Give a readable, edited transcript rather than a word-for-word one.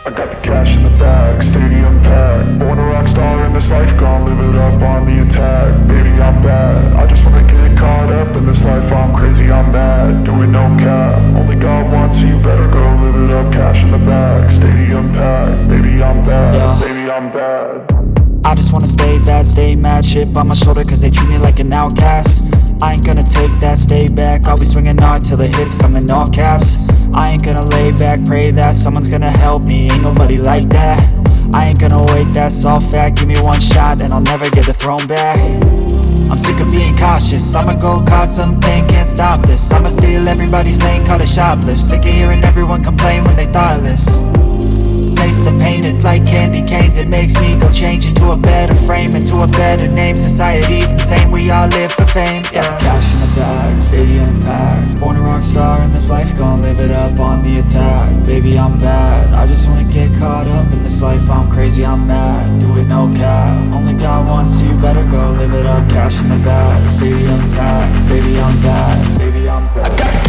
I got the cash in the bag, stadium packed. Born a rock star in this life, gon' live it up on the attack. Baby, I'm bad, I just wanna get caught up in this life. I'm crazy, I'm mad, doing no cap. Only God wants you, better go live it up. Cash in the bag, stadium packed. Baby, I'm bad, yeah. Baby, I'm bad. I just wanna stay bad, stay mad. Chip on my shoulder cause they treat me like an outcast. I ain't gonna take that, stay back. I'll be swinging hard till the hits come in all caps. I ain't gonna lay back, pray that someone's gonna help me. Ain't nobody like that. I ain't gonna wait, that's all fact. Give me one shot and I'll never get the throne back. I'm sick of being cautious, I'ma go cause some pain, can't stop this. I'ma steal everybody's lane, call it shoplift. Sick of hearing everyone complain when they thoughtless. Taste the pain, it's like candy canes. It makes me go change into a better frame, into a better name. Society's insane, we all live for fame, yeah. Cash in the bag, stadium packed. Born a rock star in this life, gon' live it up on the attack. Baby, I'm bad, I just wanna get caught up in this life. I'm crazy, I'm mad, do it no cap. Only God wants you, better go live it up. Cash in the bag, stadium packed. Baby, I'm bad, baby, I'm bad.